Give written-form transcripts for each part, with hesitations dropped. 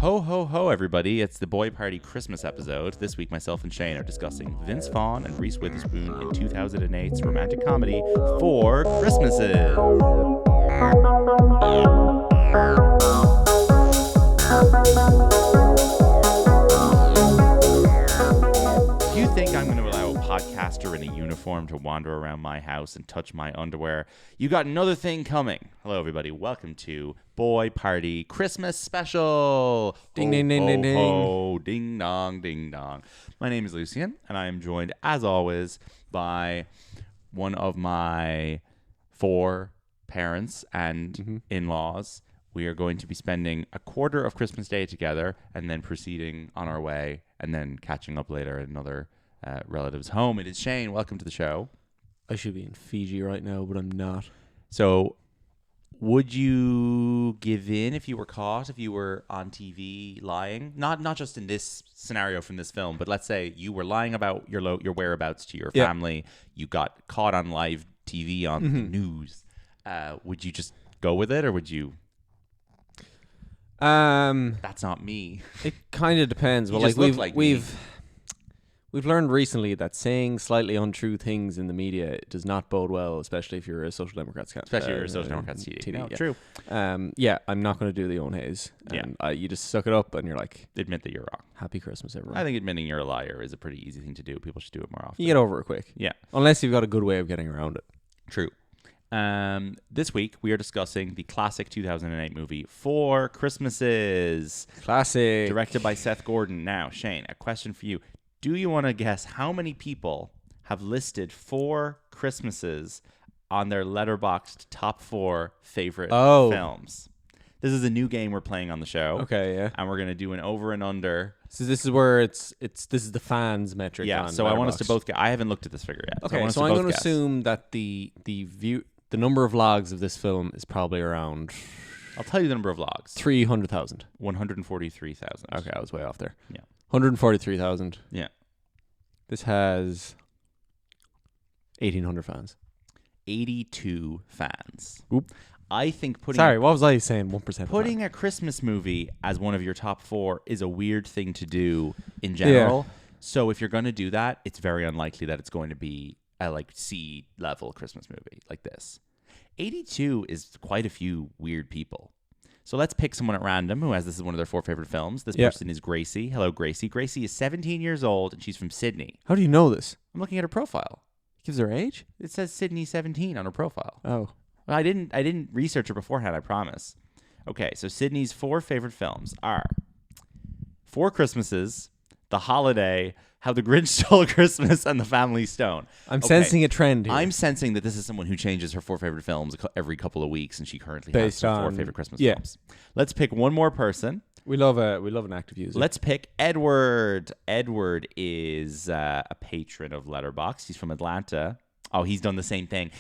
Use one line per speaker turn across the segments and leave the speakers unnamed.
Ho, ho, ho, everybody. It's the Boy Party Christmas episode. This week, myself and Shane are discussing Vince Vaughn and Reese Witherspoon in 2008's romantic comedy, Four Christmases. Do you think I'm going to allow a podcaster in a uniform to wander around my house and touch my underwear? You got another thing coming. Hello, everybody. Welcome to Boy Party Christmas Special.
Ding, ding, ding, ding, ding.
Oh, ding, dong, ding, dong. My name is Lucian, and I am joined, as always, by one of my four parents and in-laws. We are going to be spending a quarter of Christmas Day together and then proceeding on our way and then catching up later at another relative's home. It is Shane. Welcome to the show.
I should be in Fiji right now, but I'm not.
So would you give in if you were caught, if you were on TV lying? Not just in this scenario from this film, but let's say you were lying about your whereabouts to your family. You got caught on live TV on the news. Would you just go with it, or would you... That's not me.
It kind of depends. Well, we've learned recently that saying slightly untrue things in the media does not bode well, especially if you're a Social Democrats candidate.
Especially if you're a Social Democrats TD. No,
yeah.
true.
I'm not going to do the own haze. You just suck it up and you're like,
admit that you're wrong.
Happy Christmas, everyone.
I think admitting you're a liar is a pretty easy thing to do. People should do it more often.
You get over it quick.
Yeah.
Unless you've got a good way of getting around it.
True. This week we are discussing the classic 2008 movie Four Christmases.
Classic.
Directed by Seth Gordon. Now, Shane, a question for you. Do you want to guess how many people have listed Four Christmases on their Letterboxd top 4 favorite films? This is a new game we're playing on the show.
Okay, yeah.
And we're going to do an over and under.
So this is where this is the fans metric.
Yeah, so I want us to both get. I haven't looked at this figure yet.
Okay, so I'm going to assume that the number of logs of this film is probably around...
I'll tell you the number of logs.
300,000.
143,000.
Okay, I was way off there.
Yeah.
143,000.
Yeah.
This has 1,800 fans.
82 fans.
Oop.
I think putting...
Sorry, what was I saying? 1%.
Putting a Christmas movie as one of your top 4 is a weird thing to do in general. Yeah. So if you're going to do that, it's very unlikely that it's going to be a C-level Christmas movie like this. 82 is quite a few weird people. So let's pick someone at random who has this is one of their 4 favorite films. This person is Gracie. Hello, Gracie. Gracie is 17 years old and she's from Sydney.
How do you know this?
I'm looking at her profile.
It gives her age?
It says Sydney 17 on her profile.
Oh.
Well, I didn't research her beforehand, I promise. Okay, so Sydney's 4 favorite films are Four Christmases, The Holiday, How the Grinch Stole Christmas, and The Family Stone.
I'm sensing a trend here.
I'm sensing that this is someone who changes her 4 favorite films every couple of weeks, and she currently has her 4 favorite Christmas films. Let's pick one more person.
We love an active user.
Let's pick Edward. Edward is a patron of Letterboxd. He's from Atlanta. Oh, he's done the same thing.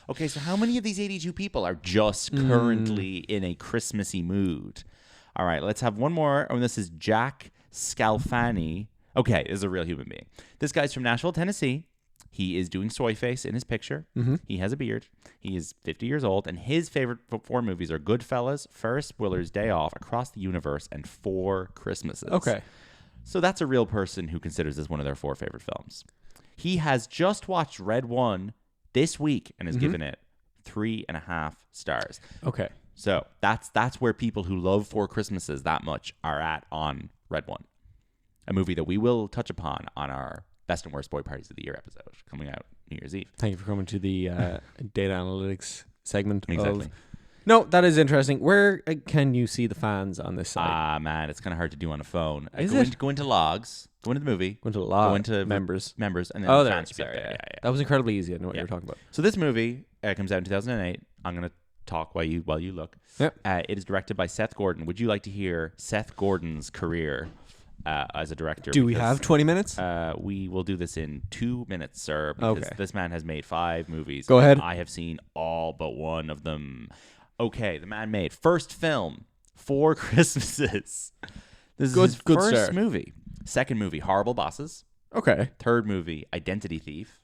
Okay, so how many of these 82 people are just currently in a Christmassy mood? All right, let's have one more. Oh, this is Jack Scalfani. Okay, this is a real human being. This guy's from Nashville, Tennessee. He is doing soy face in his picture. He has a beard. He is 50 years old, and his favorite 4 movies are Goodfellas, Ferris Bueller's Day Off, Across the Universe, and Four Christmases.
Okay.
So that's a real person who considers this one of their 4 favorite films. He has just watched Red One this week and has given it 3.5 stars.
Okay.
So that's where people who love Four Christmases that much are at on Red One. A movie that we will touch upon on our Best and Worst Boy Parties of the Year episode coming out New Year's Eve.
Thank you for coming to the data analytics segment.
Exactly.
No, that is interesting. Where can you see the fans on this site?
Man, it's kind of hard to do on a phone. Go into logs, go into the movie.
Go into logs.
Go into
members.
And then fans.
Sorry, yeah. That was incredibly easy. I know what you were talking about.
So this movie comes out in 2008. I'm going to talk while you look.
Yep.
It is directed by Seth Gordon. Would you like to hear Seth Gordon's career as a director?
Do we have 20 minutes?
We will do this in 2 minutes, sir. Because this man has made 5 movies.
Go ahead.
I have seen all but one of them. Okay, the man made first film, Four Christmases. This is his first movie. Second movie, Horrible Bosses.
Okay.
Third movie, Identity Thief.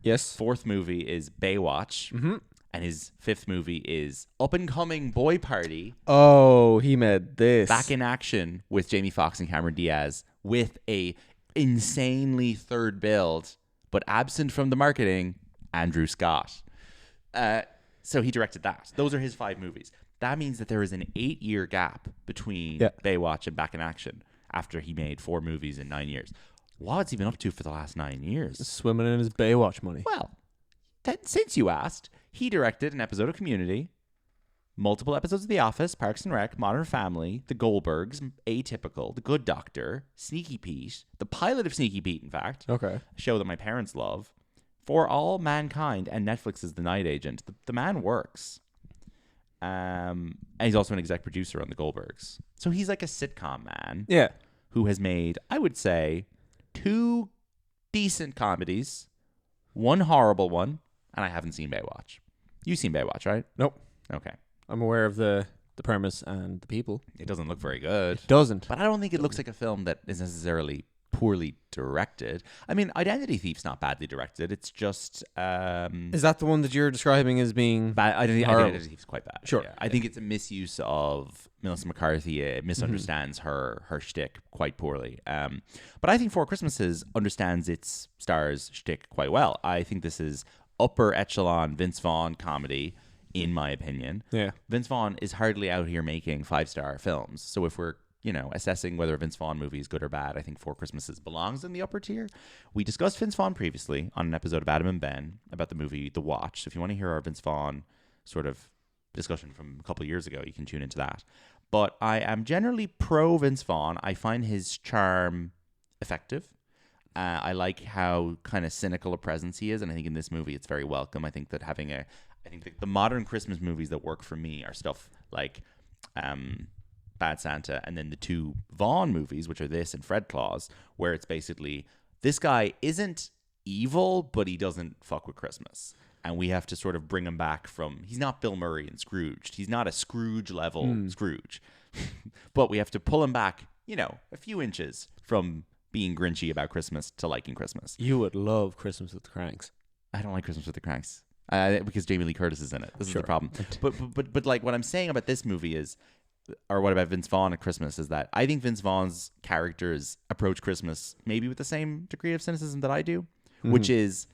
Yes.
Fourth movie is Baywatch. And his 5th movie is Up and Coming Boy Party.
Oh, he made this.
Back in action with Jamie Foxx and Cameron Diaz with a insanely third build, but absent from the marketing, Andrew Scott. So he directed that. Those are his 5 movies. That means that there is an 8-year gap between Baywatch and Back in Action after he made 4 movies in 9 years. What's he been up to for the last 9 years?
Swimming in his Baywatch money.
Well, since you asked, he directed an episode of Community, multiple episodes of The Office, Parks and Rec, Modern Family, The Goldbergs, Atypical, The Good Doctor, Sneaky Pete, the pilot of Sneaky Pete, in fact.
Okay.
A show that my parents love. For All Mankind and Netflix's The Night Agent. The man works. And he's also an exec producer on The Goldbergs. So he's like a sitcom man.
Yeah.
Who has made, I would say, 2 decent comedies, 1 horrible one, and I haven't seen Baywatch. You've seen Baywatch, right?
Nope.
Okay.
I'm aware of the premise and the people.
It doesn't look very good.
It doesn't.
But I don't think it looks like a film that is necessarily poorly directed. I mean, Identity Thief's not badly directed. It's just...
Is that the one that you're describing as being
bad? Identity Thief's quite bad.
Sure.
Yeah. I think it's a misuse of Melissa McCarthy. It misunderstands her shtick quite poorly. But I think Four Christmases understands its star's shtick quite well. I think this is upper echelon Vince Vaughn comedy, in my opinion.
Yeah.
Vince Vaughn is hardly out here making 5-star films. So if we're assessing whether a Vince Vaughn movie is good or bad, I think Four Christmases belongs in the upper tier. We discussed Vince Vaughn previously on an episode of Adam and Ben about the movie The Watch. So if you want to hear our Vince Vaughn sort of discussion from a couple of years ago, you can tune into that. But I am generally pro Vince Vaughn. I find his charm effective. I like how kind of cynical a presence he is, and I think in this movie it's very welcome. I think that the modern Christmas movies that work for me are stuff like Bad Santa, and then the 2 Vaughn movies, which are this and Fred Claus, where it's basically this guy isn't evil, but he doesn't fuck with Christmas. And we have to sort of bring him back from, he's not Bill Murray and Scrooge. He's not a Scrooge level Scrooge. But we have to pull him back, a few inches from being grinchy about Christmas to liking Christmas.
You would love Christmas with the Cranks.
I don't like Christmas with the Cranks. Because Jamie Lee Curtis is in it. This is the problem. But like what I'm saying about this movie is, or what about Vince Vaughn at Christmas, is that I think Vince Vaughn's characters approach Christmas maybe with the same degree of cynicism that I do, which is,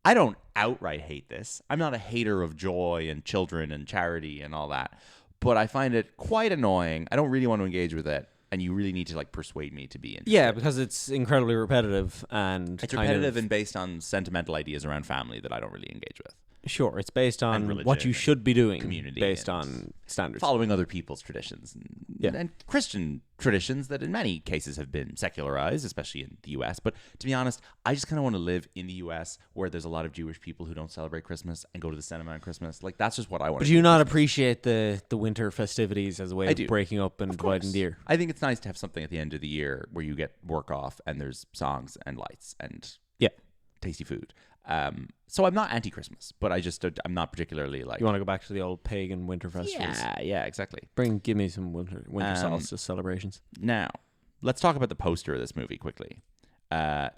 I don't outright hate this. I'm not a hater of joy and children and charity and all that, but I find it quite annoying. I don't really want to engage with it, and you really need to persuade me to be interested.
Yeah, because it's incredibly repetitive and
it's repetitive and based on sentimental ideas around family that I don't really engage with.
Sure, it's based on
religion
what you should be doing,
community
based on standards.
Following other people's traditions and Christian traditions that in many cases have been secularized, especially in the U.S. But to be honest, I just kind of want to live in the U.S. where there's a lot of Jewish people who don't celebrate Christmas and go to the cinema on Christmas. That's just what I want.
But do you not appreciate the winter festivities as a way of breaking up and dividing the year?
I think it's nice to have something at the end of the year where you get work off and there's songs and lights and tasty food. So I'm not anti-Christmas, but I'm not particularly like...
You want to go back to the old pagan winter festivals?
Yeah, exactly.
Give me some winter solstice celebrations.
Now, let's talk about the poster of this movie quickly.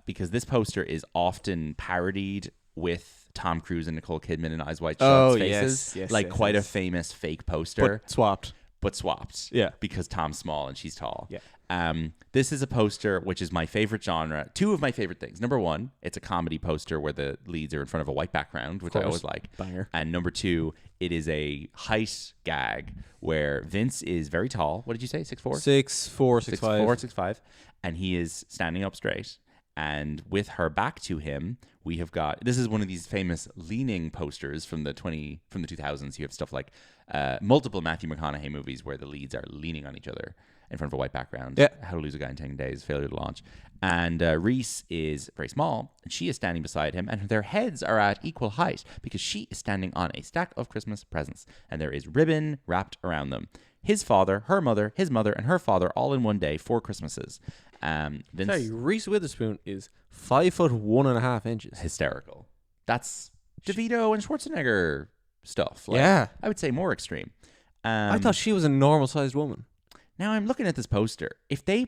Because this poster is often parodied with Tom Cruise and Nicole Kidman in Eyes Wide Shut's faces.
Yes,
quite a famous fake poster.
But swapped.
Yeah. Because Tom's small and she's tall.
Yeah.
This is a poster which is my favorite genre. 2 of my favorite things. Number 1, it's a comedy poster where the leads are in front of a white background, which I always like.
Banger.
And number 2, it is a height gag where Vince is very tall. What did you say? 6'4"?
6'4", 6'5".
6'5". And he is standing up straight. And with her back to him, we have got, this is one of these famous leaning posters from the 2000s. You have stuff like multiple Matthew McConaughey movies where the leads are leaning on each other in front of a white background.
Yeah.
How to Lose a Guy in 10 Days, Failure to Launch. And Reese is very small, and she is standing beside him, and their heads are at equal height because she is standing on a stack of Christmas presents, and there is ribbon wrapped around them. His father, her mother, his mother, and her father all in one day, 4 Christmases.
Reese Witherspoon is 5'1.5"
Hysterical. That's DeVito and Schwarzenegger stuff.
Yeah.
I would say more extreme.
I thought she was a normal-sized woman.
Now I'm looking at this poster. If they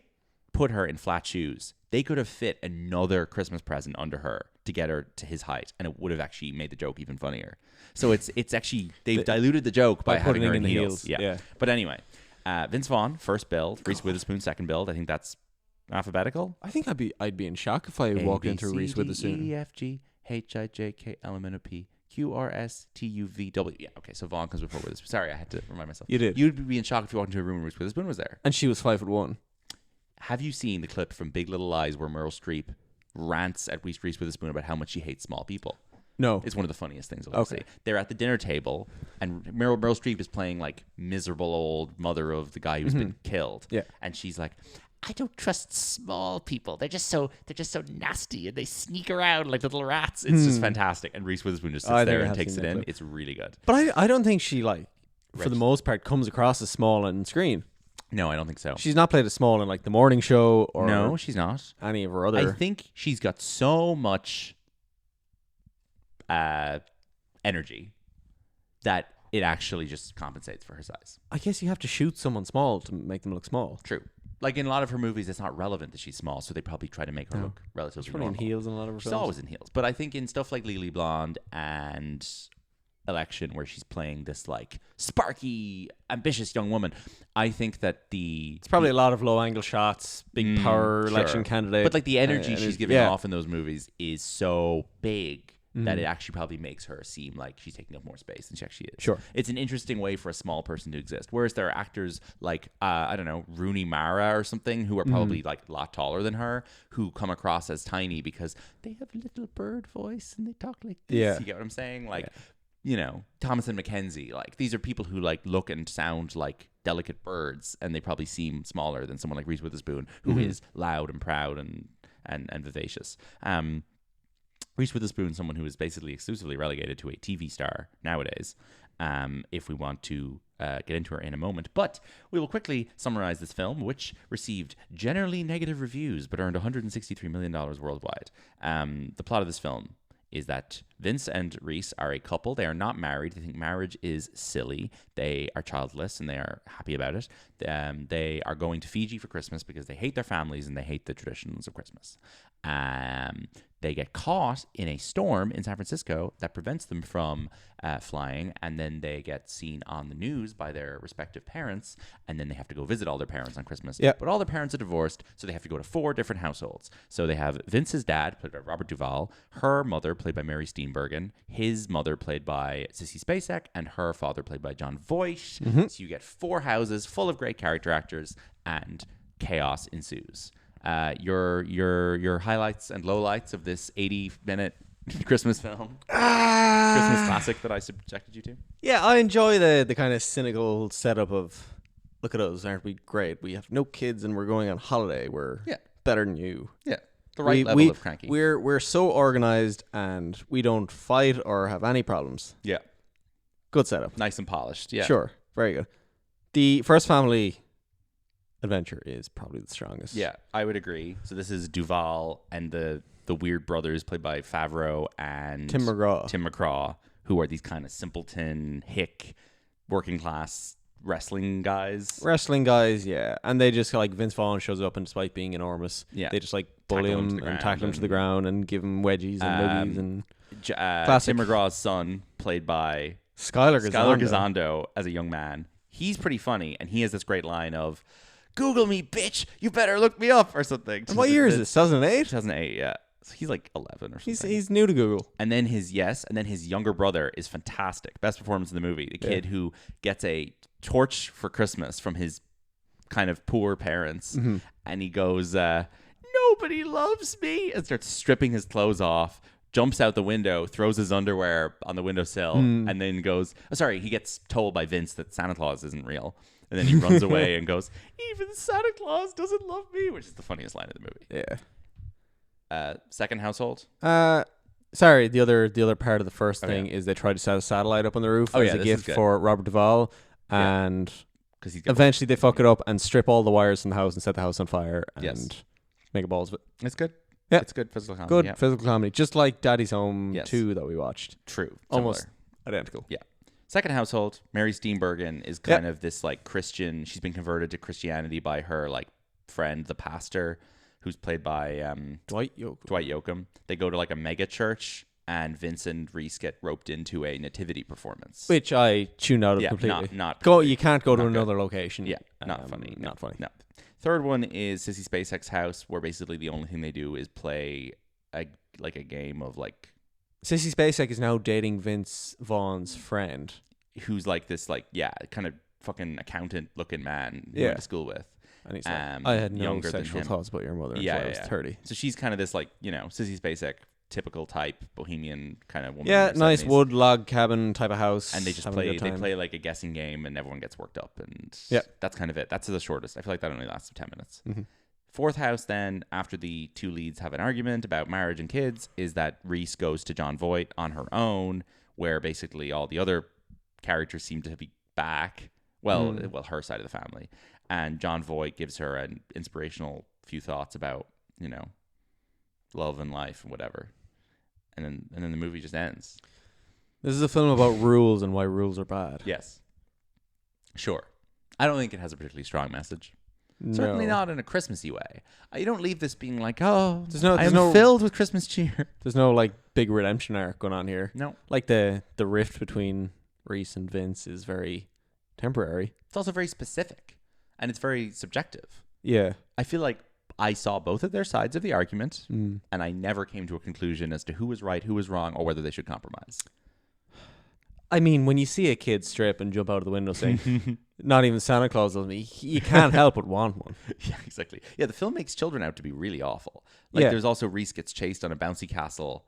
put her in flat shoes, they could have fit another Christmas present under her to get her to his height, and it would have actually made the joke even funnier. So it's actually they've diluted the joke by having her in heels. Yeah. But anyway, Vince Vaughn first build, Reese Witherspoon second build. I think that's alphabetical.
I think I'd be in shock if I walked into Reese Witherspoon.
E F G H I J K L M N O P Q R S T U V W. Yeah, okay. So Vaughn comes before Witherspoon. Sorry, I had to remind myself.
You did.
You'd be in shock if you walked into a room and Reese Witherspoon was there.
And she was 5'1".
Have you seen the clip from Big Little Lies where Meryl Streep rants at Reese Witherspoon about how much she hates small people?
No.
It's one of the funniest things I'll see. They're at the dinner table, and Meryl Streep is playing like miserable old mother of the guy who's been killed.
Yeah.
And she's like, I don't trust small people. They're just so nasty, and they sneak around like little rats. It's just fantastic. And Reese Witherspoon just sits there and takes it in. Clip. It's really good.
But I don't think she for the most part comes across as small on screen.
No, I don't think so.
She's not played as small in like The Morning Show or
no, she's not.
Any of her other.
I think she's got so much energy that it actually just compensates for her size.
I guess you have to shoot someone small to make them look small.
True. Like in a lot of her movies, it's not relevant that she's small, so they probably try to make her look relatively normal.
She's in heels in a lot of her films.
She's always in heels. But I think in stuff like Legally Blonde and Election, where she's playing this like sparky, ambitious young woman, I think that it's
probably a lot of low angle shots, big power election candidate.
But like the energy she's giving off in those movies is so big that it actually probably makes her seem like she's taking up more space than she actually is.
Sure.
It's an interesting way for a small person to exist. Whereas there are actors like, I don't know, Rooney Mara or something, who are probably like a lot taller than her, who come across as tiny because they have a little bird voice and they talk like this.
Yeah.
You get what I'm saying? Like, you know, Thomas and Mackenzie, like these are people who like look and sound like delicate birds, and they probably seem smaller than someone like Reese Witherspoon, who is loud and proud and vivacious. Reese Witherspoon, someone who is basically exclusively relegated to a TV star nowadays, if we want to get into her in a moment. But we will quickly summarize this film, which received generally negative reviews but earned $163 million worldwide. The plot of this film is that Vince and Reese are a couple. They are not married. They think marriage is silly. They are childless, and they are happy about it. They are going to Fiji for Christmas because they hate their families and they hate the traditions of Christmas. They get caught in a storm in San Francisco that prevents them from flying, and then they get seen on the news by their respective parents, and then they have to go visit all their parents on Christmas.
Yep.
But all their parents are divorced, so they have to go to 4 different households. So they have Vince's dad, played by Robert Duvall, her mother, played by Mary Steenburgen, his mother, played by Sissy Spacek, and her father, played by John Voight. So you get 4 houses full of great character actors, and chaos ensues. Your highlights and lowlights of this 80-minute Christmas film, Christmas classic that I subjected you to?
Yeah, I enjoy the kind of cynical setup of, look at us, aren't we great? We have no kids and we're going on holiday. We're better than you.
Yeah, the right level of cranky.
We're so organized and we don't fight or have any problems.
Yeah,
good setup.
Nice and polished. Yeah,
sure, very good. The first family adventure is probably the strongest.
Yeah, I would agree. So this is Duvall and the weird brothers played by Favreau and
Tim
McGraw, who are these kind of simpleton, hick, working class wrestling guys.
Yeah. And they just like, Vince Vaughn shows up, and despite being enormous, they just like bully him and tackle him to the ground and give him wedgies and movies and
Tim McGraw's son, played by
Skylar
Gisondo as a young man. He's pretty funny, and he has this great line of, "Google me, bitch. You better look me up," or something.
And what year is this? 2008?
2008, yeah. So he's like 11 or something.
He's new to Google.
And then his younger brother is fantastic. Best performance in the movie. The kid who gets a torch for Christmas from his kind of poor parents, and he goes, "Nobody loves me," and starts stripping his clothes off, jumps out the window, throws his underwear on the windowsill, and then goes, he gets told by Vince that Santa Claus isn't real. And then he runs away and goes, "Even Santa Claus doesn't love me," which is the funniest line of the movie.
Yeah.
Second household?
Sorry, the other part of the first thing is they tried to set a satellite up on the roof as a gift for Robert Duvall, and
because
eventually they fuck it up and strip all the wires from the house and set the house on fire and make a balls of it.
It's good.
Yeah.
It's good physical comedy.
Good physical comedy. Just like Daddy's Home 2 that we watched.
True.
Almost identical.
Yeah. Second household, Mary Steenburgen is kind of this like Christian. She's been converted to Christianity by her like friend, the pastor, who's played by
Dwight Yoakam.
Dwight Yoakam. They go to like a mega church, and Vince and Reese get roped into a nativity performance,
Which I tuned out of completely.
Not
go. You can't go to another location.
Yeah, not funny.
Not funny.
No. Third one is Sissy Spacek's house, where basically the only thing they do is play a game of like.
Sissy Spacek is now dating Vince Vaughn's friend,
who's like this kind of fucking accountant looking man who went to school with.
And he's like, I had no sexual thoughts about your mother until I was 30.
So she's kind of this like, Sissy Spacek, typical type bohemian kind of woman.
Yeah, nice 70s. Wood log cabin type of house.
And they just play like a guessing game, and everyone gets worked up, and that's kind of it. That's the shortest. I feel like that only lasts 10 minutes. Mm-hmm. Fourth house, then, after the two leads have an argument about marriage and kids, is that Reese goes to John Voight on her own, where basically all the other characters seem to be back. Well, her side of the family. And John Voight gives her an inspirational few thoughts about, love and life and whatever. And then the movie just ends.
This is a film about rules and why rules are bad.
Yes. Sure. I don't think it has a particularly strong message.
No.
Certainly not in a Christmassy way. You don't leave this being like, I'm
no
filled with Christmas cheer.
There's no like big redemption arc going on here.
No.
Like the rift between Reese and Vince is very temporary.
It's also very specific, and it's very subjective.
Yeah.
I feel like I saw both of their sides of the argument, and I never came to a conclusion as to who was right, who was wrong, or whether they should compromise.
I mean, when you see a kid strip and jump out of the window saying, not even Santa Claus loves me, you can't help but want one.
Yeah, exactly. Yeah, the film makes children out to be really awful. Like, there's also Reese gets chased on a bouncy castle.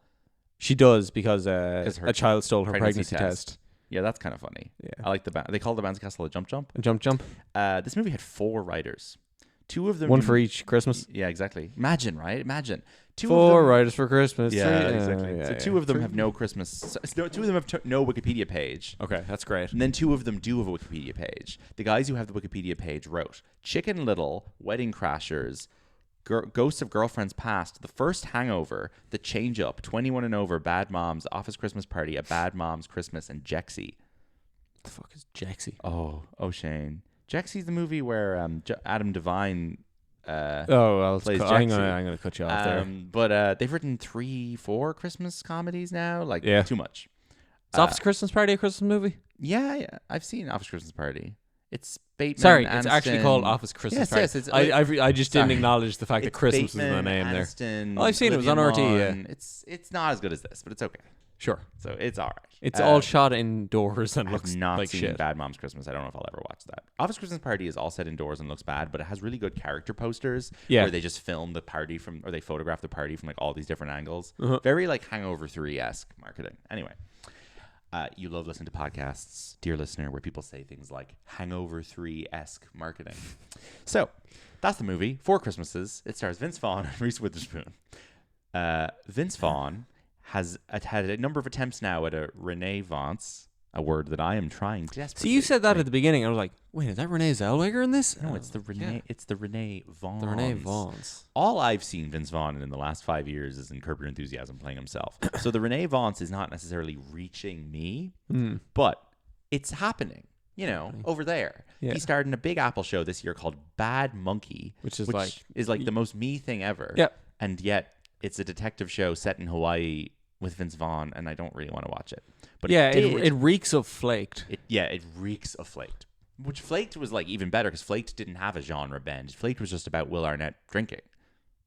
She does because a child stole her pregnancy test.
Yeah, that's kind of funny.
Yeah,
I like they call the bouncy castle a jump jump.
A jump jump.
This movie had 4 writers. 2 of them.
One for each Christmas.
Yeah, exactly. Imagine, right?
4 writers for Christmas.
Yeah, exactly. So 2 of them have no Christmas. No, 2 of them have no Wikipedia page.
Okay, that's great.
And then 2 of them do have a Wikipedia page. The guys who have the Wikipedia page wrote Chicken Little, Wedding Crashers, Ghosts of Girlfriends Past, The First Hangover, The Change Up, 21 and Over, Bad Moms, Office Christmas Party, A Bad Mom's Christmas, and Jexy.
What the fuck is Jexy?
Oh, Shane. Jexy's the movie where Adam Devine plays Jexy.
I'm gonna cut you off there.
But they've written 3-4 Christmas comedies now. Like, too much.
Is Office Christmas Party a Christmas movie?
Yeah. I've seen Office Christmas Party. It's Bateman.
Sorry,
Aniston.
It's actually called Office Christmas Party.
Yes,
I just didn't acknowledge the fact that Christmas
Bateman,
was the name
Aniston,
there. Oh, I've seen it. It was on RT. Yeah.
It's not as good as this, but it's okay.
Sure.
So it's all right.
It's all shot indoors and looks
not
like
seen
shit.
Bad Mom's Christmas. I don't know if I'll ever watch that. Office Christmas Party is all set indoors and looks bad, but it has really good character posters where they just film the party or they photograph the party from like all these different angles. Very like Hangover 3-esque marketing. Anyway, you love listening to podcasts, dear listener, where people say things like Hangover 3-esque marketing. So that's the movie. 4 Christmases. It stars Vince Vaughn and Reese Witherspoon. Vince Vaughn has had a number of attempts now at a renaissance, a word that I am trying desperately.
So you said that at the beginning. I was like, wait, is that Renee Zellweger in this?
No, it's the Renee. It's the Renee Vaughn.
The Renee Vaughns.
All I've seen Vince Vaughn in the last 5 years is in Curb Your Enthusiasm playing himself. So the Renee Vaughns is not necessarily reaching me, but it's happening. Over there. Yeah. He starred in a Big Apple show this year called Bad Monkey, which is like the most me thing ever.
Yep.
And yet it's a detective show set in Hawaii with Vince Vaughn, and I don't really want to watch it. But
it reeks of Flaked.
It reeks of Flaked. Which Flaked was like even better because Flaked didn't have a genre bend. Flaked was just about Will Arnett drinking.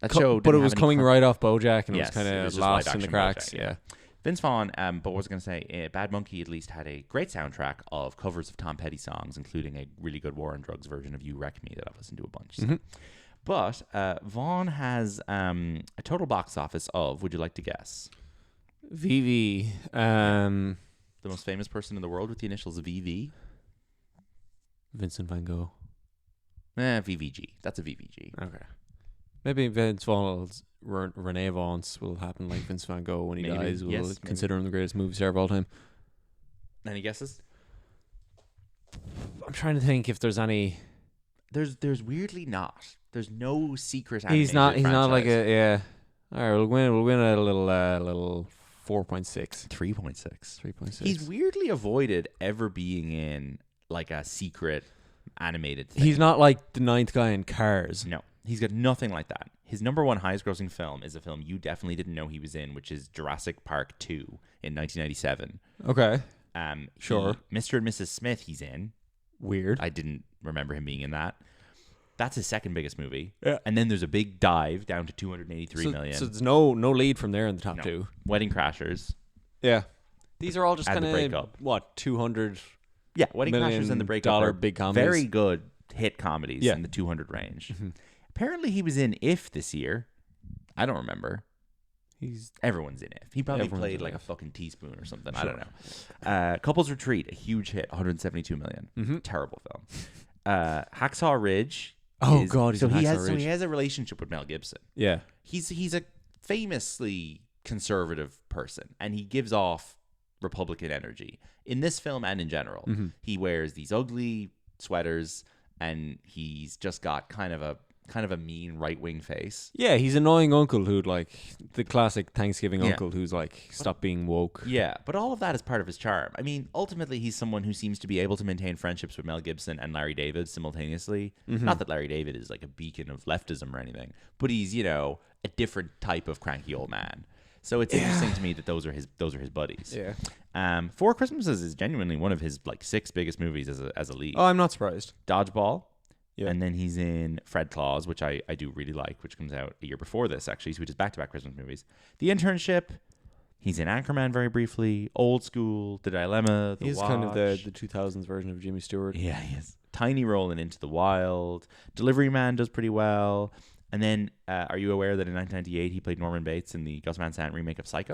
That show,
but it was coming right off BoJack, and it was kind
of
lost in the cracks.
BoJack, yeah. Vince Vaughn, but what was I going to say? Bad Monkey at least had a great soundtrack of covers of Tom Petty songs, including a really good War on Drugs version of You Wreck Me that I've listened to a bunch. So. But Vaughn has a total box office of, would you like to guess?
VV.
The most famous person in the world with the initials VV?
Vincent Van Gogh.
VVG. That's a VVG.
Okay. Maybe Vince Vaughn's Renee Vaughn's will happen like Vince Van Gogh when he dies. We'll consider him the greatest movie star of all time.
Any guesses?
I'm trying to think if there's any.
There's weirdly not. There's no secret.
He's not like a yeah. All right, we'll win a little 4.6. 3.6.
He's weirdly avoided ever being in like a secret animated thing.
He's not like the ninth guy in Cars.
No. He's got nothing like that. His number one highest grossing film is a film you definitely didn't know he was in, which is Jurassic Park 2 in 1997.
Okay.
Sure. Mr. and Mrs. Smith he's in.
Weird.
I didn't remember him being in that. That's his second biggest movie.
Yeah.
And then there's a big dive down to 283 million.
So there's no lead from there in the top two.
Wedding Crashers.
Yeah. These are all just kind
of,
what, 200
Yeah, Wedding Crashers and The Breakup
dollar
are
big comedies.
very good hit comedies in the 200 range. Mm-hmm. Apparently he was in If this year. I don't remember. Everyone's in If. He probably played like a fucking teaspoon or something. Sure. I don't know. Couples Retreat, a huge hit, 172 million. Mm-hmm. Terrible film. Hacksaw Ridge.
God, he's
he has a relationship with Mel Gibson.
Yeah.
He's a famously conservative person, and he gives off Republican energy in this film and in general. Mm-hmm. He wears these ugly sweaters, and he's just got kind of a mean right-wing face.
Yeah, he's an annoying uncle who, like, the classic Thanksgiving uncle who's like, stop being woke.
Yeah, but all of that is part of his charm. I mean, ultimately, he's someone who seems to be able to maintain friendships with Mel Gibson and Larry David simultaneously. Mm-hmm. Not that Larry David is like a beacon of leftism or anything, but he's, a different type of cranky old man. So it's interesting to me that those are his buddies.
Yeah.
Four Christmases is genuinely one of his like 6 biggest movies as a lead.
Oh, I'm not surprised.
Dodgeball.
Yeah.
And then he's in Fred Claus, which I do really like, which comes out a year before this, actually. So we just back-to-back Christmas movies. The Internship. He's in Anchorman very briefly. Old School. The Dilemma. The
He's
Watch.
kind of the 2000s version of Jimmy Stewart.
Yeah, he is. Tiny role in Into the Wild. Delivery Man does pretty well. And then, are you aware that in 1998 he played Norman Bates in the Gus Van Sant remake of Psycho?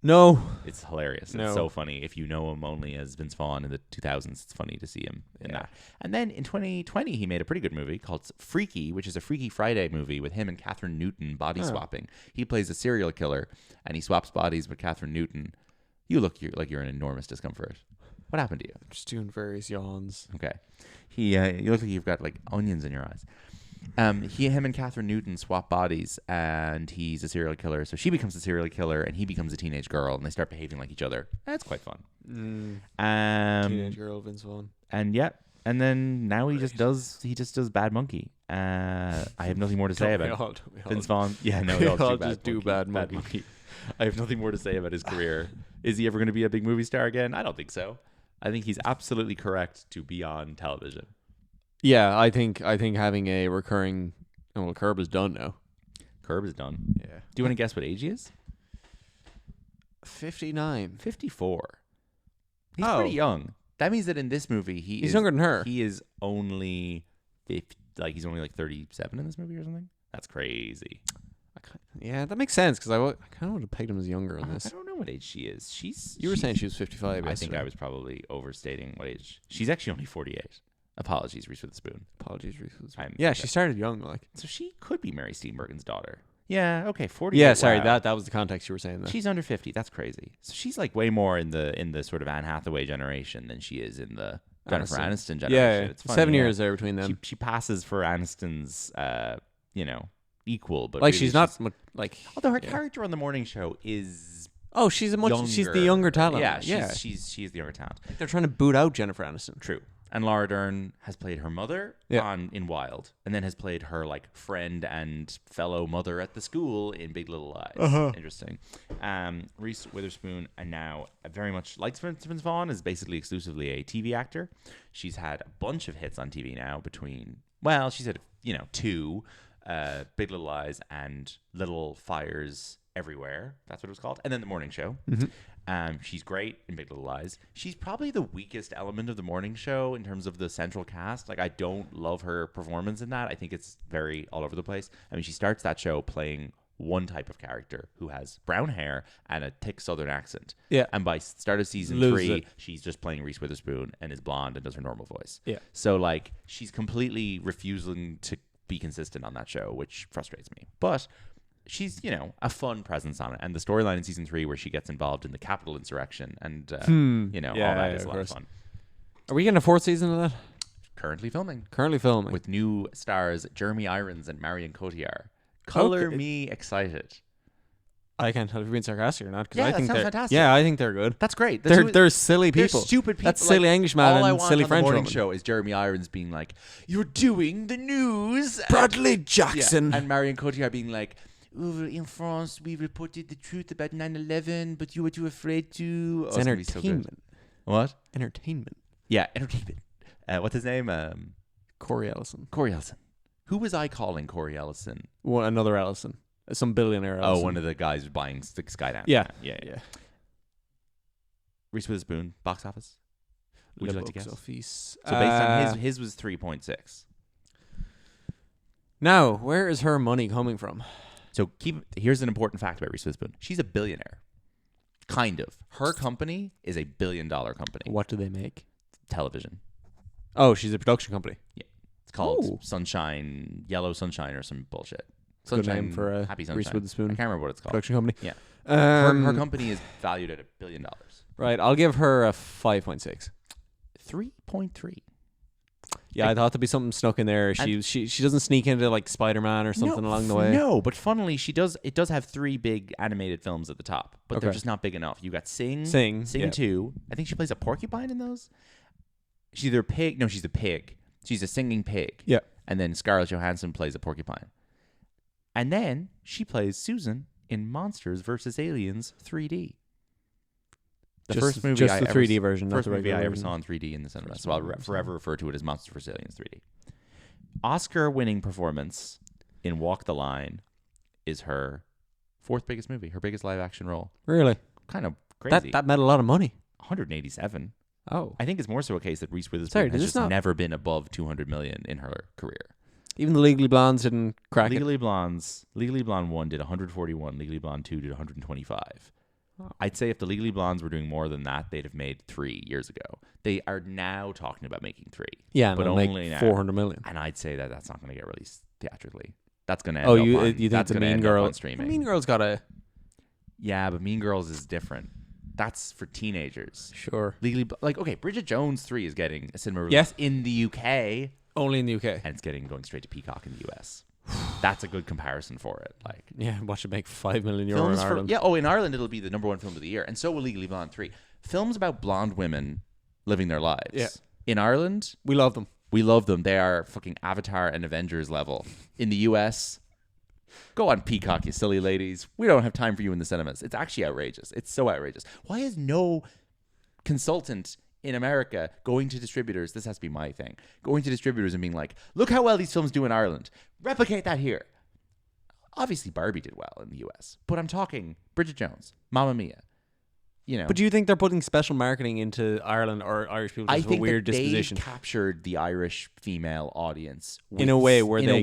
No.
It's hilarious.
No.
It's so funny. If you know him only as Vince Vaughn in the 2000s, it's funny to see him in that. And then in 2020, he made a pretty good movie called Freaky, which is a Freaky Friday movie with him and Catherine Newton body swapping. He plays a serial killer, and he swaps bodies with Catherine Newton. You look like you're in enormous discomfort. What happened to you?
I'm just doing various yawns.
Okay. You look like you've got like onions in your eyes. Him and Catherine Newton swap bodies, and he's a serial killer. So she becomes a serial killer, and he becomes a teenage girl, and they start behaving like each other. That's quite fun.
Teenage girl, Vince Vaughn.
And then now he just does Bad Monkey. I have nothing more to say about Vince Vaughn. Yeah, no, we all just do Bad Monkey. I have nothing more to say about his career. Is he ever going to be a big movie star again? I don't think so. I think he's absolutely correct to be on television.
Yeah, I think having a recurring... Oh, well, Curb is done now.
Curb is done.
Yeah.
Do you want to guess what age he is?
59.
54. He's pretty young. That means that in this movie,
he's younger than her.
He is only 50, he's only like 37 in this movie or something. That's crazy.
Yeah, that makes sense because I kind of would have pegged him as younger in this.
I don't know what age she is.
You were saying she was 55.
I think I was probably overstating what age. She's actually only 48. Apologies, Reese Witherspoon.
Apologies, Reese Witherspoon. Yeah, she started young, like.
So she could be Mary Steenburgen's daughter. Yeah, okay, 40.
Yeah, sorry, that was the context you were saying. That
she's under 50. That's crazy. So she's like way more in the sort of Anne Hathaway generation than she is in the Jennifer Aniston generation.
Yeah,
it's funny,
7 years there between them.
She passes for Aniston's, equal, but
like
really
she's not like.
Although her character on the morning show is.
Oh, she's the younger talent.
Yeah, she's the younger talent.
They're trying to boot out Jennifer Aniston.
True. And Laura Dern has played her mother in Wild, and then has played her like friend and fellow mother at the school in Big Little Lies. Interesting. Reese Witherspoon, and now very much like Vince Vaughn, is basically exclusively a TV actor. She's had a bunch of hits on TV now. She's had 2, Big Little Lies and Little Fires Everywhere. That's what it was called. And then The Morning Show. Mm-hmm. She's great in Big Little Lies. She's probably the weakest element of The Morning Show in terms of the central cast. Like, I don't love her performance in that. I think it's very all over the place. I mean, she starts that show playing one type of character who has brown hair and a thick Southern accent. Yeah. And by start of season 3, she's just playing Reese Witherspoon and is blonde and does her normal voice. Yeah. So, like, she's completely refusing to be consistent on that show, which frustrates me. But she's, a fun presence on it. And the storyline in season 3 where she gets involved in the Capitol insurrection and, all that is a lot of fun.
Are we getting a 4th season of that?
Currently filming. With new stars Jeremy Irons and Marion Cotillard. Color me excited.
I can't tell if you're being sarcastic or not.
Yeah,
I
that
think
sounds
they're
fantastic.
Yeah, I think they're good.
That's great.
They're silly
They're
people.
stupid people.
That's silly Englishman
all I
and
want
silly
on
French
the morning
woman.
show is Jeremy Irons being like, "You're doing the news."
Bradley Jackson.
And Marion Cotillard being like, in France, we reported the truth about 9/11, but you were too afraid to.
It's entertainment.
What?
Entertainment.
Yeah, entertainment. What's his name?
Corey Ellison.
Corey Ellison. Who was I calling Corey Ellison?
Another Ellison. Some billionaire Ellison.
Oh, one of the guys who's buying Skydown.
Yeah.
Reese Witherspoon, box office. Would you like to guess?
Office.
So based on his was 3.6.
Now, where is her money coming from?
So here's an important fact about Reese Witherspoon. She's a billionaire. Kind of. Her company is a $1 billion company.
What do they make?
Television.
Oh, she's a production company.
Yeah. It's called Sunshine, Yellow Sunshine or some bullshit.
Good name for a
Happy Sunshine.
Reese Witherspoon.
I can't remember what it's called.
Production company.
Yeah. Her company is valued at $1 billion.
Right. I'll give her a 5.6.
3.3.
Yeah, I thought there'd be something snuck in there. She doesn't sneak into like Spider-Man or something along the way.
No, but funnily it does have 3 big animated films at the top, but they're just not big enough. You got Sing 2. I think she plays a porcupine in those. She's either a pig. No, she's a pig. She's a singing pig.
Yeah.
And then Scarlett Johansson plays a porcupine. And then she plays Susan in Monsters vs. Aliens 3D. First movie
just the 3D version,
first
not the
movie I
regular
ever
version.
saw in 3D in the cinema. So I'll forever refer to it as Monsters vs. Aliens 3D. Oscar-winning performance in Walk the Line is her 4th biggest movie, her biggest live-action role.
Really?
Kind of crazy.
That made a lot of money.
187.
Oh.
I think it's more so a case that Reese Witherspoon has just never been above 200 million in her career.
Even the Legally Blondes didn't crack
Legally Blonde 1 did 141. Legally Blonde 2 did 125. Oh. I'd say if the Legally Blondes were doing more than that, they'd have made 3 years ago. They are now talking about making 3.
Yeah,
but
only
only now.
400 million.
And I'd say that that's not going to get released theatrically. That's going to
end
up
you
on,
think
that's
the
gonna
Mean
end
Girl
up on streaming.
Mean Girl's got a...
Yeah, but Mean Girls is different. That's for teenagers.
Sure.
Okay, Bridget Jones 3 is getting a cinema release in the UK.
Only in the UK.
And it's going straight to Peacock in the US. That's a good comparison for it.
Watch it make €5 million in Ireland.
In Ireland it'll be the #1 film of the year, and so will Legally Blonde 3. Films about blonde women living their lives.
Yeah.
In Ireland,
we love them.
We love them. They are fucking Avatar and Avengers level. In the US, go on Peacock, you silly ladies. We don't have time for you in the cinemas. It's actually outrageous. It's so outrageous. Why is no consultant in America going to distributors? This has to be my thing. Going to distributors and being like, look how well these films do in Ireland. Replicate that here. Obviously, Barbie did well in the US, but I'm talking Bridget Jones, Mamma Mia.
But do you think they're putting special marketing into Ireland or Irish people just with a weird disposition?
They captured the Irish female audience
in a way where they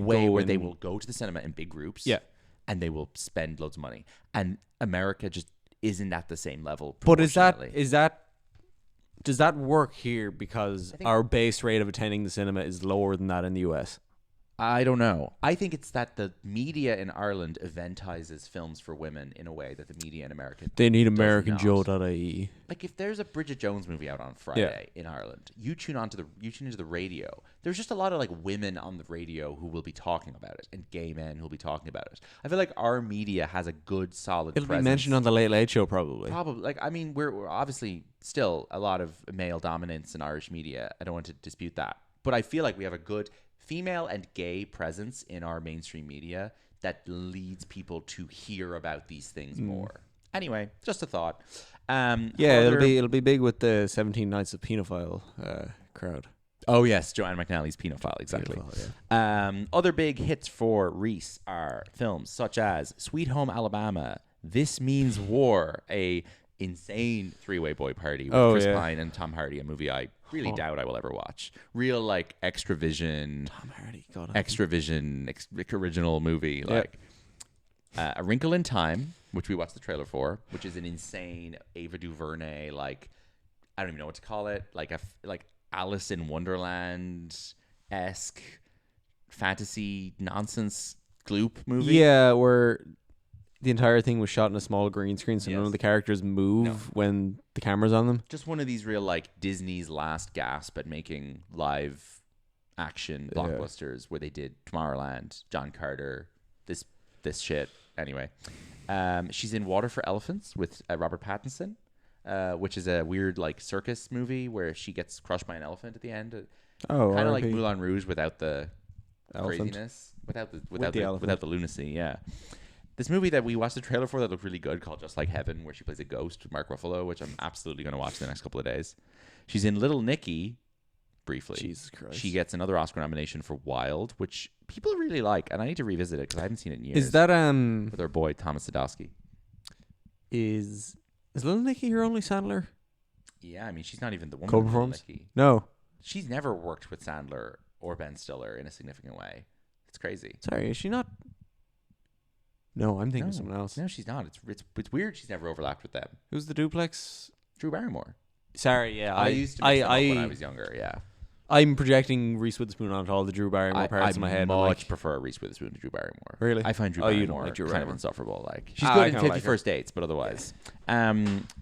will go to the cinema in big groups.
Yeah.
And they will spend loads of money. And America just isn't at the same level.
But does that work here because our base rate of attending the cinema is lower than that in the US?
I don't know. I think it's that the media in Ireland eventizes films for women in a way that the media in America
they need AmericanJoe.ie.
Like if there's a Bridget Jones movie out on Friday in Ireland, you tune into the radio. There's just a lot of like women on the radio who will be talking about it, and gay men who will be talking about it. I feel like our media has a good, solid.
It'll
presence.
be mentioned on the Late Late Show, probably.
Like I mean, we're obviously still a lot of male dominance in Irish media. I don't want to dispute that, but I feel like we have a good female and gay presence in our mainstream media that leads people to hear about these things more. Anyway, just a thought.
It'll be big with the 17 Nights of Pedophile crowd.
Oh yes, Joanne McNally's Pedophile, exactly. Other big hits for Reese are films such as Sweet Home Alabama, This Means War, a insane three-way boy party with Chris Pine and Tom Hardy, a movie I really doubt I will ever watch. Real like Extravision,
Tom Hardy, God,
Extravision original movie. Like A Wrinkle in Time, which we watched the trailer for, which is an insane Ava DuVernay, like I don't even know what to call it, like Alice in Wonderland-esque fantasy nonsense gloop movie.
Yeah, where the entire thing was shot in a small green screen, so none of the characters move when the camera's on them.
Just one of these real like Disney's last gasp at making live action blockbusters where they did Tomorrowland, John Carter, this shit. Anyway, she's in Water for Elephants with Robert Pattinson, which is a weird like circus movie where she gets crushed by an elephant at the end. Kind of like Moulin Rouge without the craziness, without the lunacy. Yeah. This movie that we watched the trailer for that looked really good called Just Like Heaven, where she plays a ghost with Mark Ruffalo, which I'm absolutely going to watch the next couple of days. She's in Little Nicky, briefly.
Jesus Christ.
She gets another Oscar nomination for Wild, which people really like, and I need to revisit it because I haven't seen it in years.
Is that
with our boy Thomas Sadowski?
Is Little Nicky her only Sandler?
Yeah, I mean she's not even the woman.
Co-performs?
Nicky.
No.
She's never worked with Sandler or Ben Stiller in a significant way. It's crazy.
Sorry, is she not? No, I'm thinking of someone else.
No, she's not. It's weird. She's never overlapped with them.
Who's the duplex?
Drew Barrymore.
Sorry, yeah.
I used to mix them up when I was younger. Yeah.
I'm projecting Reese Witherspoon onto all the Drew Barrymore parts in my head.
I much prefer Reese Witherspoon to Drew Barrymore.
Really?
I find Drew Barrymore kind of insufferable. Like she's
I
good in
kinda
50
like
First Dates, but otherwise.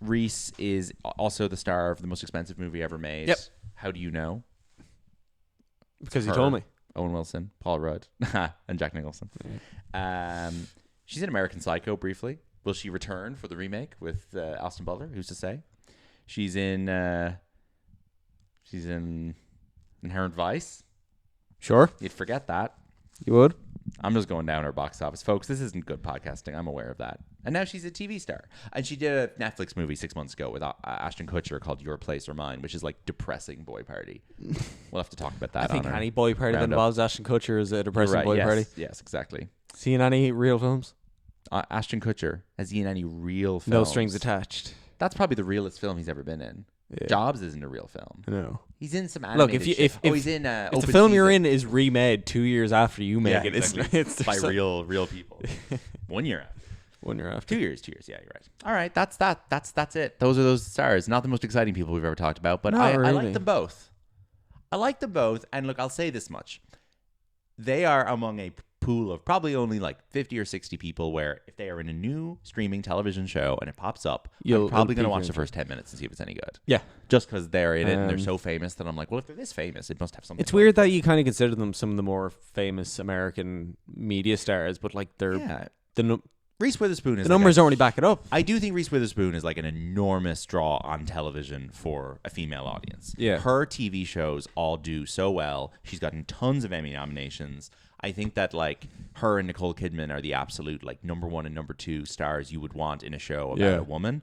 Reese is also the star of the most expensive movie ever made.
Yep.
How do you know?
Because you told me.
Owen Wilson, Paul Rudd, and Jack Nicholson. She's in American Psycho briefly. Will she return for the remake with Austin Butler? Who's to say? She's in Inherent Vice.
Sure.
You'd forget that.
You would?
I'm just going down her box office. Folks, this isn't good podcasting. I'm aware of that. And now she's a TV star. And she did a Netflix movie 6 months ago with Ashton Kutcher called Your Place or Mine, which is like depressing boy party. We'll have to talk about that.
I think any boy party that involves Ashton Kutcher is a depressing boy party.
Yes, exactly.
See in any real films?
Ashton Kutcher, has he in any real films?
No Strings Attached.
That's probably the realest film he's ever been in. Yeah. Jobs isn't a real film.
No.
He's in some animated shit. He's in
if the film you're in is remade 2 years after you make it,
exactly.
it's
by real people. 1 year after.
1 year after.
2 years. Yeah, you're right. All right, that's it. Those are those stars. Not the most exciting people we've ever talked about, but I like them both. And look, I'll say this much. They are among a pool of probably only like 50 or 60 people where if they are in a new streaming television show and it pops up, I'm probably going to watch the first 10 minutes and see if it's any good.
Yeah.
Just because they're in it and they're so famous that I'm like, well, if they're this famous, it must have something.
It's weird that you kind of consider them some of the more famous American media stars, but like they're...
Reese Witherspoon is...
The numbers don't really back it up.
I do think Reese Witherspoon is like an enormous draw on television for a female audience.
Yeah.
Her TV shows all do so well. She's gotten tons of Emmy nominations. I think that like her and Nicole Kidman are the absolute like number 1 and number 2 stars you would want in a show about a woman.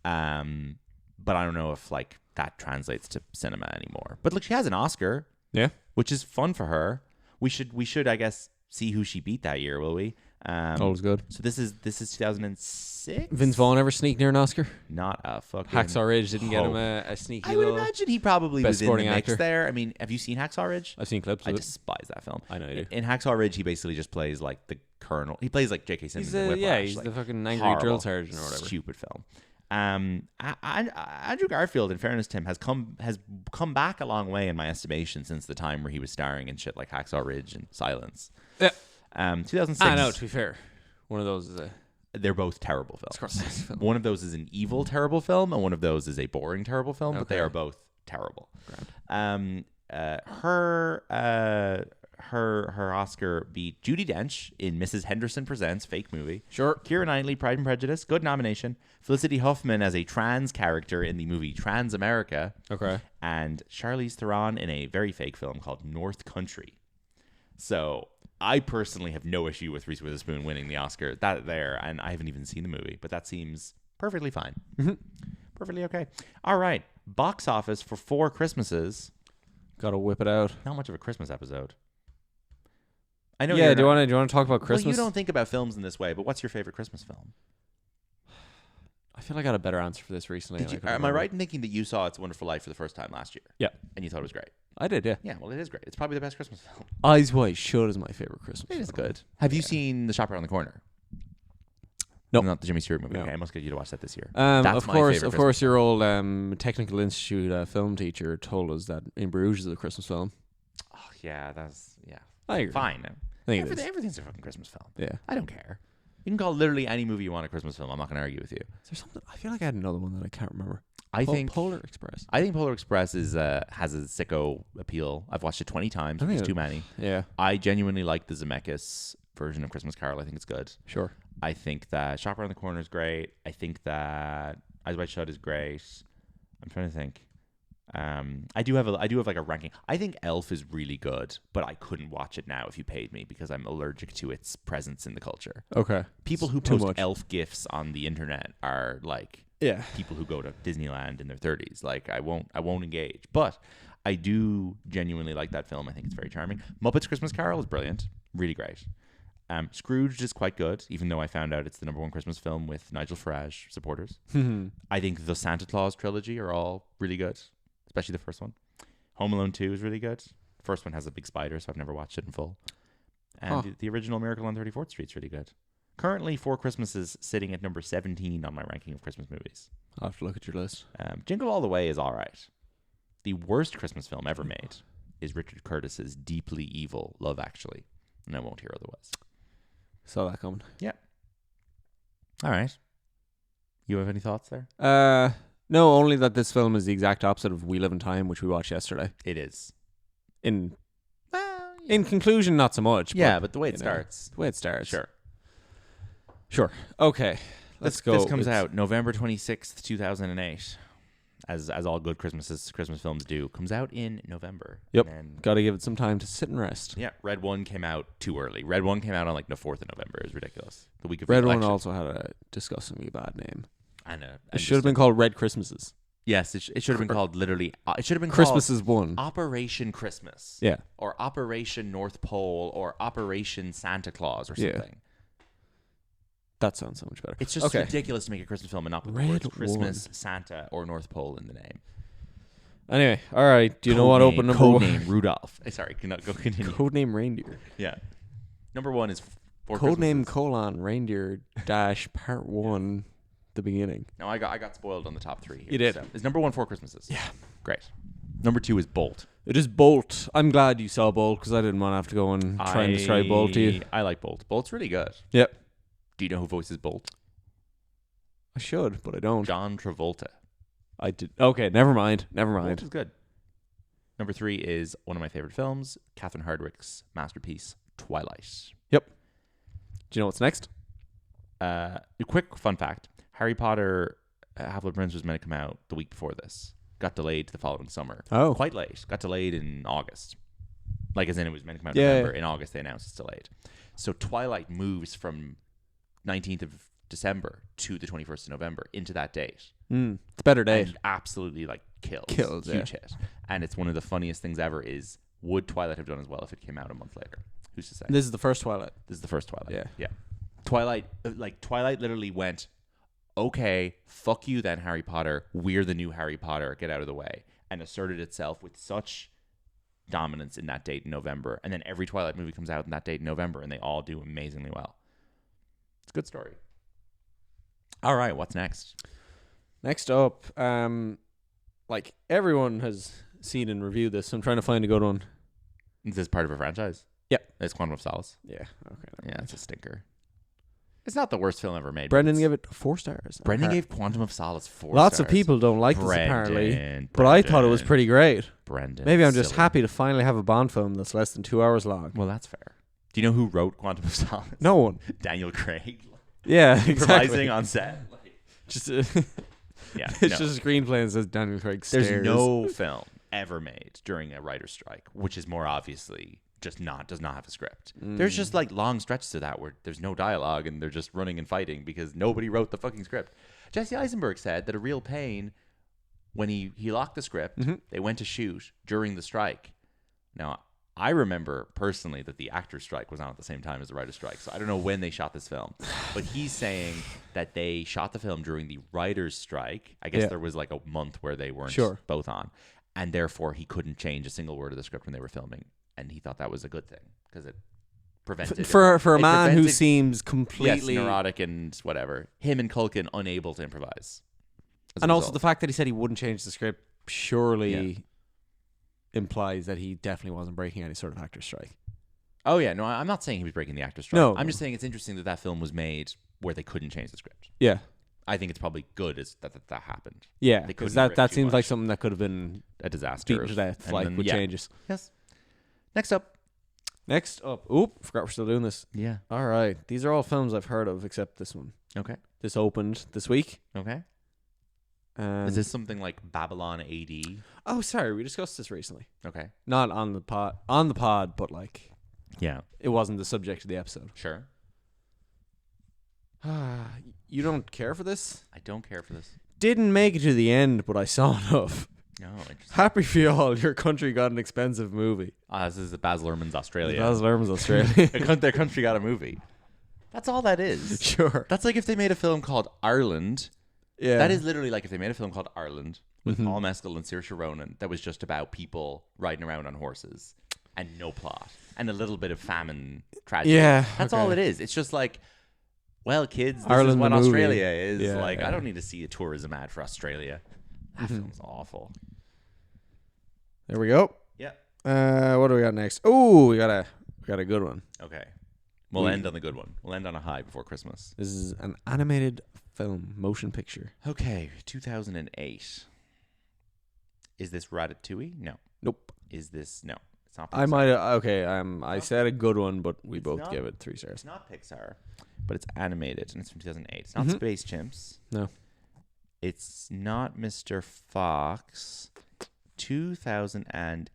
But I don't know if like that translates to cinema anymore. But look, she has an Oscar.
Yeah.
Which is fun for her. We should I guess see who she beat that year, will we?
Always good.
So this is 2006.
Vince Vaughn ever sneak near an Oscar?
Not a fucking...
Hacksaw Ridge didn't get him a sneaky.
I would imagine he probably was in the mix
actor
there. I mean, have you seen Hacksaw Ridge?
I've seen clips.
I despise that film.
I know you do.
In Hacksaw Ridge, he basically just plays like the colonel. He plays like J.K. Simmons.
He's the fucking angry drill sergeant or whatever.
Stupid film. Andrew Garfield, in fairness to him, has come back a long way in my estimation since the time where he was starring in shit like Hacksaw Ridge and Silence.
Yeah.
2006.
I know. To be fair, one of those is
they're both terrible films. One of those is an evil, terrible film, and one of those is a boring, terrible film. Okay. But they are both terrible. Her Oscar beat Judi Dench in Mrs. Henderson Presents, fake movie.
Sure.
Keira Knightley, Pride and Prejudice, good nomination. Felicity Huffman as a trans character in the movie Trans America.
Okay.
And Charlize Theron in a very fake film called North Country. So I personally have no issue with Reese Witherspoon winning the Oscar. And I haven't even seen the movie, but that seems perfectly fine. Mm-hmm. Perfectly okay. All right. Box office for 4 Christmases.
Gotta whip it out.
Not much of a Christmas episode. I know.
Yeah. Do you want to talk about Christmas?
Well, you don't think about films in this way, but what's your favorite Christmas film?
I feel like I got a better answer for this recently.
Am I right in thinking that you saw It's a Wonderful Life for the first time last year?
Yeah.
And you thought it was great?
I did, yeah.
Yeah, well, it is great. It's probably the best Christmas film.
Eyes Wide Shut is my favorite Christmas film.
It is good. Have you seen The Shop Around the Corner?
No.
Not the Jimmy Stewart movie.
No.
Okay, I must get you to watch that this year.
Of course, your old Technical Institute film teacher told us that In Bruges is a Christmas film.
Oh, yeah,
I agree.
Fine. Everything's a fucking Christmas film.
Yeah.
I don't care. You can call literally any movie you want a Christmas film. I'm not going to argue with you.
Is there something? I feel like I had another one that I can't remember.
I think
Polar Express.
I think Polar Express has a sicko appeal. I've watched it 20 times. There's too many.
Yeah.
I genuinely like the Zemeckis version of Christmas Carol. I think it's good.
Sure.
I think that Shop Around the Corner is great. I think that Eyes Wide Shut is great. I'm trying to think. I do have like a ranking. I think Elf is really good, but I couldn't watch it now if you paid me because I'm allergic to its presence in the culture.
Okay.
People who post Elf gifs on the internet are like people who go to Disneyland in their 30s. Like I won't engage. But I do genuinely like that film. I think it's very charming. Muppets Christmas Carol is brilliant. Really great. Scrooged is quite good, even though I found out it's the #1 Christmas film with Nigel Farage supporters. I think the Santa Claus trilogy are all really good, especially the first one. Home Alone 2 is really good. The first one has a big spider, so I've never watched it in full. And the original Miracle on 34th Street is really good. Currently, Four Christmases sitting at number 17 on my ranking of Christmas movies.
I'll have to look at your list.
Jingle All the Way is all right. The worst Christmas film ever made is Richard Curtis's deeply evil Love Actually, and I won't hear otherwise.
Saw that coming.
Yeah. All right. You have any thoughts there?
No, only that this film is the exact opposite of We Live in Time, which we watched yesterday.
It is.
In conclusion, not so much.
Yeah, but the way it starts.
The way it starts.
Sure.
Okay. Let's go.
This comes out November 26th, 2008. As all good Christmas films do. Comes out in November.
Yep. Got to give it some time to sit and rest.
Yeah. Red 1 came out too early. Red 1 came out on like the 4th of November. It was ridiculous. The week of
Red
the
1
election.
also had a disgustingly bad name.
I know.
It should have been called Red Christmases.
Yes, it should have been called literally. It should have been
Christmases
called
1.
Operation Christmas.
Yeah.
Or Operation North Pole or Operation Santa Claus or something.
Yeah. That sounds so much better.
It's just ridiculous to make a Christmas film and not put the words Christmas, Santa, or North Pole in the name.
Anyway, all right. Do you know what open number one?
Codename Rudolph. Sorry, go continue.
Codename Reindeer.
Yeah. Number 1 is
Codename : Reindeer - Part 1. The beginning.
No, I got spoiled on the top 3 here.
You did.
So. Is number 1 Four Christmases?
Yeah.
Great. Number 2 is Bolt.
It is Bolt. I'm glad you saw Bolt because I didn't want to have to go and try and describe Bolt to you.
I like Bolt. Bolt's really good.
Yep.
Do you know who voices Bolt?
I should, but I don't.
John Travolta.
I did. Okay, never mind.
Bolt is good. Number 3 is one of my favorite films, Catherine Hardwicke's masterpiece, Twilight.
Yep. Do you know what's next?
A quick fun fact. Harry Potter Half-Blood Prince was meant to come out the week before this. Got delayed to the following summer.
Oh.
Quite late. Got delayed in August. Like, as in it was meant to come out in November. In August, they announced it's delayed. So Twilight moves from 19th of December to the 21st of November into that date.
It's a better date.
And absolutely, like, kills.
Huge
hit. And it's one of the funniest things ever is, would Twilight have done as well if it came out a month later? Who's to say?
This is the first Twilight.
This is the first Twilight.
Yeah.
Twilight literally went, okay, fuck you then, Harry Potter. We're the new Harry Potter. Get out of the way. And asserted itself with such dominance in that date in November. And then every Twilight movie comes out in that date in November, and they all do amazingly well. It's a good story. All right, what's next?
Next up, like everyone has seen and reviewed this. So I'm trying to find a good one.
Is this part of a franchise?
Yep.
It's Quantum of Solace.
Yeah. Okay.
Yeah, it's a stinker. It's not the worst film ever made.
Brendan gave it 4 stars.
Brendan gave Quantum of Solace 4
Lots
stars.
of people don't like this apparently, but I thought it was pretty great.
Brendan.
Maybe I'm just happy to finally have a Bond film that's less than 2 hours long.
Well, that's fair. Do you know who wrote Quantum of Solace?
No one.
Daniel Craig.
Yeah,
improvising on set.
Just
yeah,
it's just a screenplay that says Daniel Craig stares.
There's no film ever made during a writer's strike, which is more obviously does not have a script. There's just like long stretches of that where there's no dialogue and they're just running and fighting because nobody wrote the fucking script. Jesse Eisenberg said that a real pain when he locked the script, they went to shoot during the strike. Now, I remember personally that the actor's strike was on at the same time as the writer's strike, so I don't know when they shot this film. But he's saying that they shot the film during the writer's strike. I guess there was like a month where they weren't both on, and therefore he couldn't change a single word of the script when they were filming. And he thought that was a good thing because it prevented
for a man who seems completely
neurotic and whatever. Him and Culkin unable to improvise,
and also the fact that he said he wouldn't change the script surely implies that he definitely wasn't breaking any sort of actor strike.
Oh yeah, no, I'm not saying he was breaking the actor strike.
No,
I'm just saying it's interesting that film was made where they couldn't change the script.
Yeah,
I think it's probably good that happened.
Yeah, because that seems like something that could have been
a disaster
to death, like with changes.
Yes. Next up,
Next up. Oop, forgot we're still doing this.
Yeah.
All right. These are all films I've heard of except this one.
Okay.
This opened this week.
Okay. Is this something like Babylon AD?
Oh, sorry. We discussed this recently.
Okay.
Not on the pod. On the pod, but like...
Yeah.
It wasn't the subject of the episode.
Sure.
You don't care for this?
I don't care for this.
Didn't make it to the end, but I saw enough.
No, interesting.
Happy for you all. Your country got an expensive movie.
This is Baz Luhrmann's Australia.
Baz Luhrmann's Australia.
Their country got a movie. That's all that is.
Sure.
That's like if they made a film called Ireland.
Yeah.
That is literally like if they made a film called Ireland with Paul Mescal and Saoirse Ronan that was just about people riding around on horses and no plot and a little bit of famine tragedy.
Yeah.
That's all it is. It's just like, well, kids, this
Ireland
is what
the movie.
Australia is.
Yeah,
like,
yeah.
I don't need to see a tourism ad for Australia. That film's awful.
There we go.
Yeah.
What do we got next? Oh, we got a good one.
Okay. We'll end on the good one. We'll end on a high before Christmas.
This is an animated film, motion picture.
Okay, 2008. Is this Ratatouille? No.
Nope.
Is this... No. It's not Pixar.
I might I said a good one, but we both
not-
gave it 3 stars.
It's not Pixar, but it's animated, and it's from 2008. It's not Space Chimps.
No.
It's not Mr. Fox. 2008.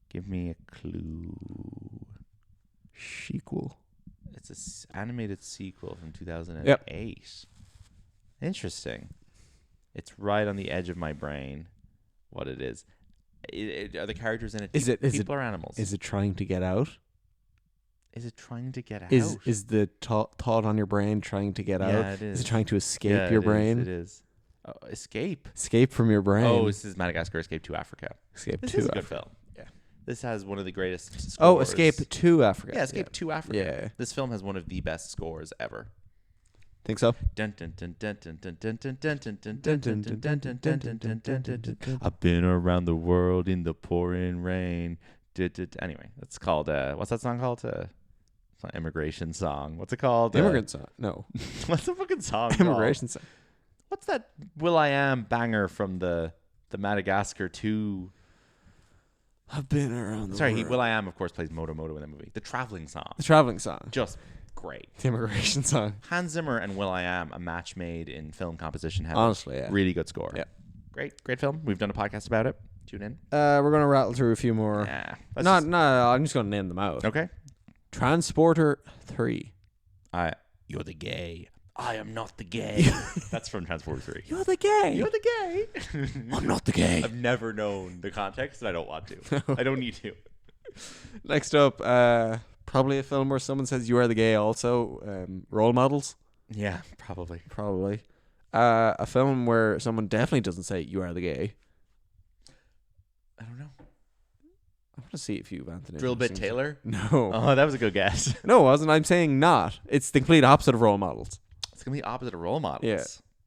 Give me a clue.
Sequel.
It's an animated sequel from 2008.
Yep.
Interesting. It's right on the edge of my brain what it is. Are the characters in it people or animals?
Is it trying to get out?
Is it trying to get out?
Is the thought on your brain trying to get out?
Yeah, it is.
Is it trying to escape your brain?
It is. Escape.
Escape from your brain.
Oh, this is Madagascar Escape to Africa.
Escape
This
to
is a good
Africa.
film. Yeah. This has one of the greatest scores.
Oh, Escape to Africa.
Yeah, Escape to Africa.
Yeah.
This film has one of the best scores ever.
Think so?
I've been around the world in the pouring rain. Anyway, that's called what's that song called? It's not immigration song. What's it called?
Immigrant song. No.
What's the fucking song?
Immigration song.
What's that Will.i.am banger from the Madagascar 2?
I've been around the
Sorry,
world.
Will.i.am, of course, plays Moto Moto in the movie. The traveling song.
The traveling song.
Just great.
The immigration song.
Hans Zimmer and Will.i.am, a match made in film composition heaven.
Honestly, yeah.
Really good score.
Yeah.
Great film. We've done a podcast about it. Tune in.
We're going to rattle through a few more.
Yeah.
I'm just going to name them out.
Okay.
Transporter 3.
You're the gay. I am not the gay. That's from Transporter 3.
You're the gay.
You're the gay.
I'm not the gay.
I've never known the context, and I don't want to. I don't need to.
Next up, probably a film where someone says you are the gay also. Role Models.
Yeah, probably.
Probably. A film where someone definitely doesn't say you are the gay.
I don't know.
I want to see if you've Anthony.
Drill Bit Taylor?
No.
Oh, that was a good guess.
No, it wasn't. I'm saying not. It's the complete opposite of Role Models.
It's going to be opposite of Role Models.
Yeah.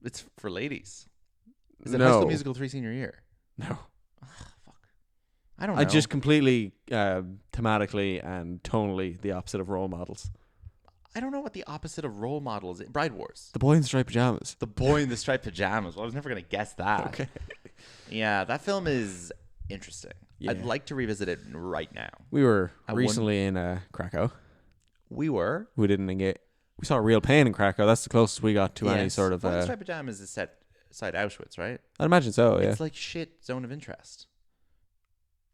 It's for ladies. Is it
No.
High School Musical 3 senior year?
No.
I don't know.
I just completely thematically and tonally the opposite of Role Models.
I don't know what the opposite of Role Models is. Bride Wars.
The boy in striped pajamas.
The boy in the striped pajamas. Well, I was never going to guess that.
Okay.
Yeah, that film is interesting.
Yeah.
I'd like to revisit it right now.
We were
I
recently in Krakow.
We were.
We didn't engage. We saw Real Pain in Krakow. That's the closest we got to any sort of.
Boy in the striped pajamas is set side Auschwitz, right?
I'd imagine so. Yeah.
It's like shit Zone of Interest.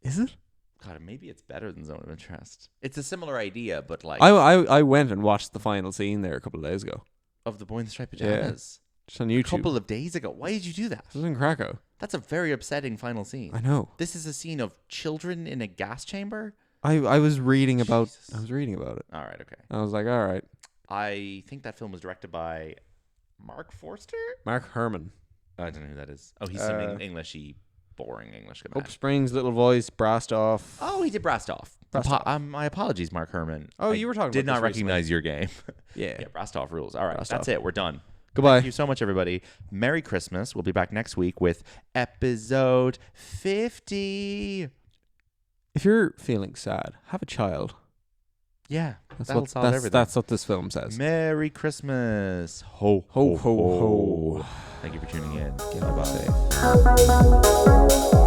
Is it?
God, maybe it's better than Zone of Interest. It's a similar idea, but like
I went and watched the final scene there a couple of days ago.
Of the boy in the striped pajamas.
Just on
A
YouTube.
couple of days ago. Why did you do that?
This was in Krakow.
That's a very upsetting final scene.
I know.
This is a scene of children in a gas chamber.
I was reading about.
Jesus.
I was reading about it.
All right, okay.
I was like, all right.
I think that film was directed by Mark Forster.
Mark Herman.
I don't know who that is. Oh, he's some Englishy, boring English guy.
Hope Springs, Little Voice, Brastoff.
Oh, he did Brastoff. My apologies, Mark Herman.
Oh, you were talking
did
about
not
this recently.
recognize your game.
Yeah.
Yeah, Brastoff rules. All right,
Brastoff.
that's it. We're done.
Goodbye.
Thank you so much, everybody. Merry Christmas. We'll be back next week with episode 50.
If you're feeling sad, have a child.
Yeah,
That's
everything.
That's what this film says.
Merry Christmas. Ho,
Ho, ho, ho.
Thank you for tuning in.
Get out
Bye-bye.
safe.